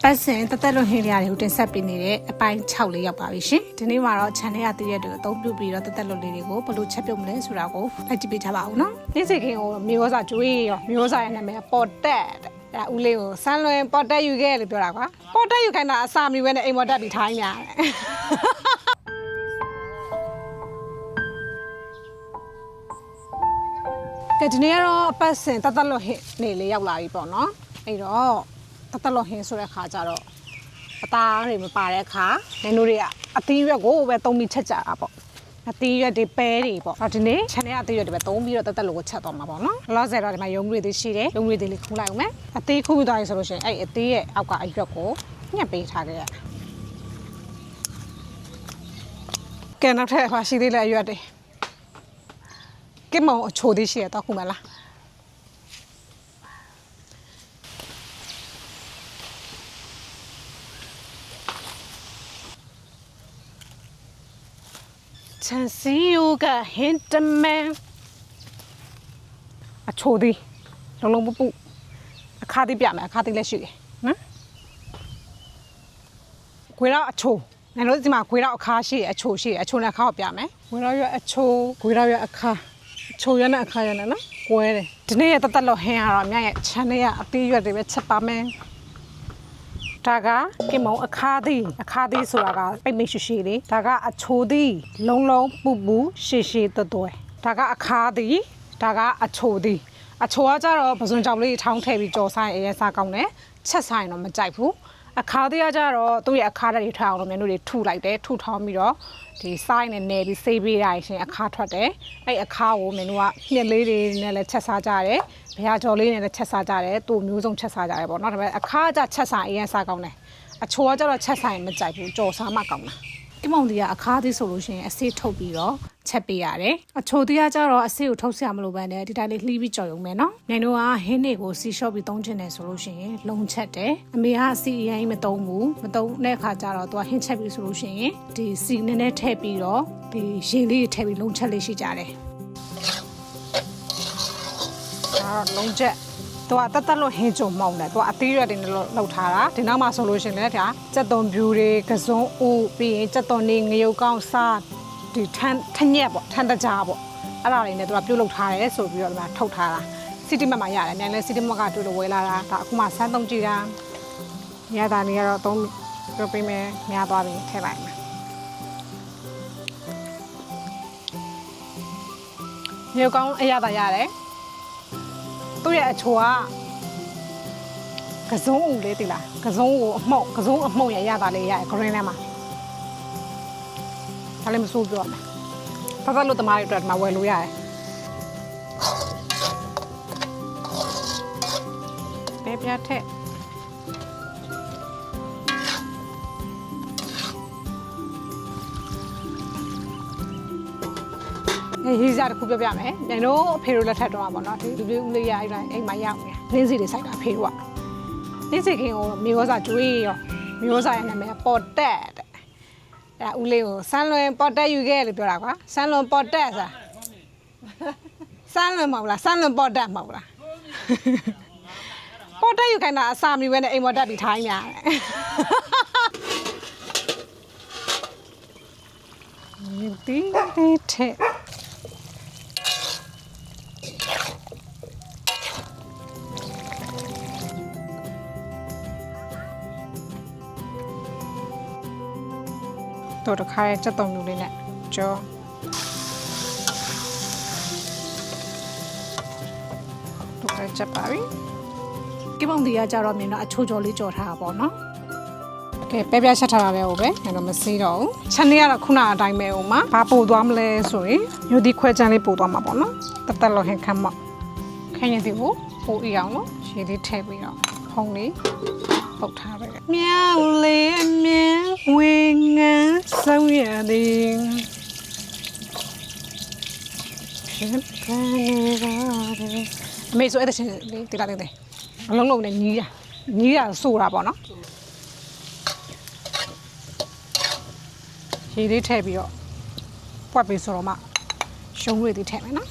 ပတ်စဉ်တက်တက်လို့ဟင်းရတွေကိုတင်ဆက်ပေးနေတဲ့အပိုင်း6လေးရောက်ပါပြီရှင်ဒီနေ့မှာတော့ channel ရတည့်ရက်တွေအသုံးပြုပြီးတော့တက်တက်လို့လေးတွေကိုဘယ်လိုချက်ပြုတ်မလဲဆိုတာကိုလိုက်ကြည့်ပေးထားပါဦးနော်နေ့စဉ်ခင်ကိုမျိုးစားကျွေးရောမျိုးစားရဲ့နာမည်ပေါ်တက်တဲ့ဦးလေးကိုစမ်းလွင်ပေါ်တက်ယူခဲ့လို့ပြောတာကွာပေါ်တက်ယူခိုင်းတာအစာမီပဲနဲ့အိမ်ပေါ်တက်ပြီးထိုင်းနေရတယ်ဒီနေ့ကတော့အပတ်စဉ်တက်တက်လို့ဟင်းနေလေးရောက်လာပြီပေါ့နော်အဲ့တော့တက်လို့ဟင်းဆိုတဲ့ခါကျတော့အသားတွေမပါတဲ့ခါနင်တို့တွေကအသီးရွက်ကိုပဲသုံးပြီးချက်ကြတာပေါ့အသီးရွက်တွေပဲတွေပေါ့ဒီနေ့ channel အသီးရွက်တွေပဲသုံးပြီးတော့တက်လို့ကိုချက်တော့မှာပေါ့နော်လောဆယ်တော့ဒီမှာရုံးတွေသေးရှိတယ်ရုံးတွေသေးလေးခူးလိုက်အောင်မယ်အသီးခူးပြီးသွားပြီဆိုလို့ရှိရင်အဲ့အသီးရဲ့အောက်ကအရွက်ကိုညှက်ပေးထားခဲ့ရကဲနောက်ထပ်ပါရှိသေးတဲ့အရွက်တွေကဲမောင်အချိုသေးရှိရတော့ခုမလားချန်စီယိုကဟင်တမန်အချိုသေးလုံးပူအခါသေးပြမယ်အခါသေးလည်းရှိတယ်နော်ခွေးတော့အချိုနင်တို့ဒီမှာခွေးတော့အခါရှိတယ်အချိုရှိတယ်အချိုနဲ့အခါကိုပြမယ်ခွေးတော့ရအချိုခွေးတော့ရအခါအချိုရနဲ့အခါရနဲ့နော်ကွဲတယ်ဒီနေ့ရတက်လို့ဟင်းရတော့အမြရဲ့ channel ကအသေးရွက်တွေပဲချက်ပါမယ်ဒါကကင်မုံအခါသီးဆိုတာကပိတ်မိတ်ရှိရှိလေးဒါကအချိုသီးလုံးပူရှည်ရှည်တွဲဒါကအခါသီးဒါကအချိုသီးအချိုကကြတော့ပစွန်ကြောက်လေးထောင်းထည့်ပြီးကြော်ဆိုင်အရင်စားကောင်းတယ်ချက်ဆိုင်တော့မကြိုက်ဘူးအခါသီးကကြတော့သူ့ရဲ့အခါတွေထွက်အောင်လို့မျိုးတွေထုလိုက်တယ်ထုထောင်းပြီးတော့ဒီစိုင်းနဲ့နယ်ပြီးဆေးပေးရရှင်အခါထွက်တယ်အဲ့အခါကိုမျိုးကညက်လေးတွေနဲ့လည်းချက်စားကြတယ်ဘရာကြော်လေးနဲ့လည်းချက်စားကြတယ်သူ့မျိုးစုံချက်စားကြတယ်ပေါ့နော်ဒါပေမဲ့အခါကျချက်ဆိုင်အရင်စားကောင်းတယ်အချိုကကျတော့ချက်ဆိုင်မကြိုက်ဘူးကြော်စားမှကောင်းတာဒီမောင်ဒီကအခါသီးဆိုလို့ရှိရင်အဆေးထုတ်ပြီးတော့ချက်ပေးရတယ်အချိုသီးကကျတော့အဆေးကိုထုတ်ဆရာမလို့ပဲနဲ့ဒီတိုင်းလေးလှီးပြီးကြော်ရုံပဲနော်နိုင်တို့ကဟင်းတွေကိုစီရှော့ပြီးသုံးချင်တယ်ဆိုလို့ရှိရင်လုံချက်တယ်အမေကအစီအရင်မသုံးဘူးမသုံးတဲ့အခါကျတော့သူကဟင်းချက်ပြီးဆိုလို့ရှိရင်ဒီစီနည်းနည်းထည့်ပြီးတော့ဒီရေလေးထည့်ပြီးလုံချက်လေးရှိကြတယ်လုံးချက်သူကတက်လို့ဟင်းကြုံမောင်းတယ်သူကအသီးရွက်တွေနဲ့လှုပ်ထားတာဒီနောက်မှာဆိုလို့ရှိရင်လည်းဒါကြက်သွန်ဖြူတွေကစုံဦးပြီးရင်ကြက်သွန်နေငရုတ်ကောင်းစားဒီထညက်ပေါ့ထန်တကြားပေါ့အဲ့ဒါတွေနဲ့သူကပြုတ်လှုပ်ထားတယ်ဆိုပြီးတော့ဒီမှာထုတ်ထားတာစီတီမတ်မှာရတယ်အများလဲစီတီမတ်ကတွေ့လို့ဝယ်လာတာဒါအခုမှစမ်းသုံးကြည့်တာညတာနေကတော့သုံးပြုတ်ပေးမယ်များသွားပြီထည့်လိုက်မယ်ငရုတ်ကောင်းအရသာရတယ်သူ့ရဲ့အချိုကစုံဦးလေးတိလားကစုံကိုအမှုန့်ရတာလေးရတယ် green ထဲမှာဒါလည်းမစိုးပြောမယ်ပတ်လို့တမားတွေအတွက်ဒီမှာဝယ်လို့ရတယ်ပဲပြတ်ထက်ဟေးစားတစ်ခုပြောပြမယ်။ညတို့အဖေတို့လက်ထက်တော့ပါနော်။ဒီလူဦးလေးရအဲ့တိုင်းအိမ်မှာရောက်နေ။လင်းစီတွေစိုက်တာအဖေတို့က။လင်းစီခင်ကိုမျိုးစားကျွေးရောမျိုးစားရဲ့နာမည်ပေါ်တက်တဲ့။အဲ့ဦးလေးကိုစမ်းလွင်ပေါ်တက်ယူခဲ့လို့ပြောတာကွာ။စမ်းလွင်ပေါ်တက်စား။စမ်းလွင်မဟုတ်လား။စမ်းလွင်ပေါ်တက်မဟုတ်လား။ပေါ်တက်ယူခိုင်းတာအစာမီပဲနဲ့အိမ်ပေါ်တက်ပြီးထိုင်းနေရတယ်။ဒီထက်တော့တစ်ခါရဲ့ချက်တုံလူလေးနဲ့ကြောတော့ချက်ပါပြီကိပုံဒီကကြတော့မြင်တော့အချိုးကြော်လေးကြော်ထားတာပေါ့နော်ကဲပဲပြချက်ထားတာပဲဟုတ်ပဲအဲ့တော့မစေးတော့ဘူးချက်နေကတော့ခုနအတိုင်းပဲဟိုမှာဘာပို့သွားမလဲဆိုရင်ယူဒီခွဲချမ်းလေးပို့သွားမှာပေါ့နော်တက်လို့ဟင်ခမ်းမခင်းရသည်ကိုပို့ရအောင်လို့ရေလေးထည့်ပြီးတော့ဖုံးလေးပုတ်ထားပဲမြောင်လေးအမြင်ဝင်ငန်းဆောင်ရသည်ဖြစ်ကနေပါတယ်အမေဆိုအဲ့တဲ့ချင်းလေးတိလာတဲ့အလုံးလုံးနဲ့ညီးရဆိုတာပေါ့နော်ရေလေးထည့်ပြီးတော့ပွက်ပြီးဆိုတော့မှရှုံးရည်လေးထည့်မယ်နော်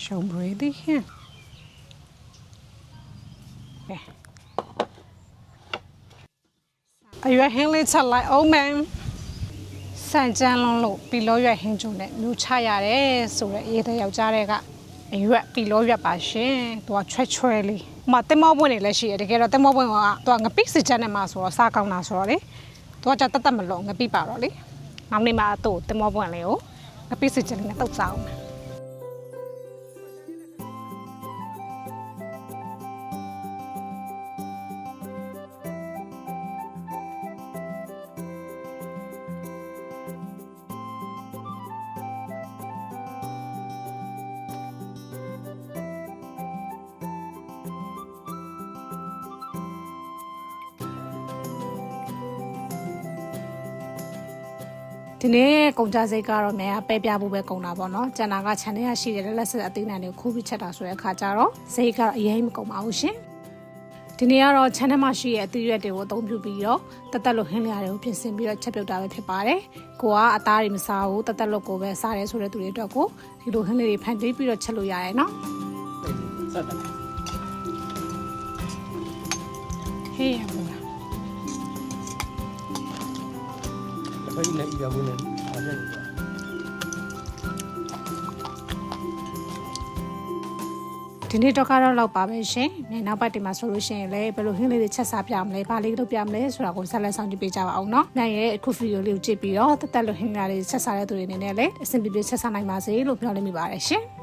ရှုံးပွေးသည်ဟင်အရွယ်ဟင်းလေးချက်လိုက်အောင်မယ်စံကြမ်းလုံးလို့ပီလောရွက်ဟင်းကျုံနဲ့မြူချရတယ်ဆိုတော့အေးတဲ့ယောက်ျားတွေကအရွက်ပီလောရွက်ပါရှင်သူကချွဲလေးဟိုမှာတင်မောပွင့်နေလည်းရှိရတကယ်တော့တင်မောပွင့်ကသူကငပိစစ်ချက်နဲ့မှဆိုတော့စားကောင်းတာဆိုတော့လေသူကကြတတ်မလို့ငပိပါတော့လေနောက်နေ့မှသူ့တင်မောပွင့်လေးကိုငပိစစ်ချက်လေးနဲ့တုတ်စားအောင်ဒီနေ့ကုန်ကြစိတ်ကတော့မြန်ပဲပြဖို့ပဲကုန်တာပေါ့နော်ကျန်တာကခြံထဲရရှိတဲ့လက်ဆက်အသေးနှံတွေကိုခိုးပြီးချက်တာဆိုတဲ့အခါကျတော့စိတ်ကတော့အရင်မကုန်ပါဘူးရှင်ဒီနေ့ကတော့ခြံထဲမှာရှိတဲ့အသီးရွက်တွေကိုအသုံးပြုပြီးတော့တသက်လို့ဟင်းလျာတွေကိုပြင်ဆင်ပြီးတော့ချက်ပြုတ်တာပဲဖြစ်ပါတယ်ကိုကအသားတွေမစားဘူးတသက်လို့ကိုပဲစားရဲဆိုတဲ့သူတွေအတွက်ကိုဒီလိုဟင်းလေးတွေဖန်တီးပြီးတော့ချက်လို့ရရဲနော်ဟေးရပါ可以来一个不能，好像是。ဒီနေ့တော့ကတော့လောက်ပါပဲရှင်။မြန်နောက်ပတ်ဒီမှာဆိုလို့ရှိရင်လည်းဘယ်လိုဟင်းလေးတွေချက်စားပြမလဲ၊ဘာလေးလုပ်ပြမလဲဆိုတာကိုဆက်လက်ဆောင်ကြည့်ပေးကြပါအောင်နော်။မြန်ရဲ့အခုဗီဒီယိုလေးကိုကြည့်ပြီးတော့တက်တက်လို့ဟင်းလေးချက်စားတဲ့သူတွေအနေနဲ့လည်းအဆင်ပြေပြေချက်စားနိုင်ပါစေလို့ပြောလိုက်မိပါတယ်ရှင်။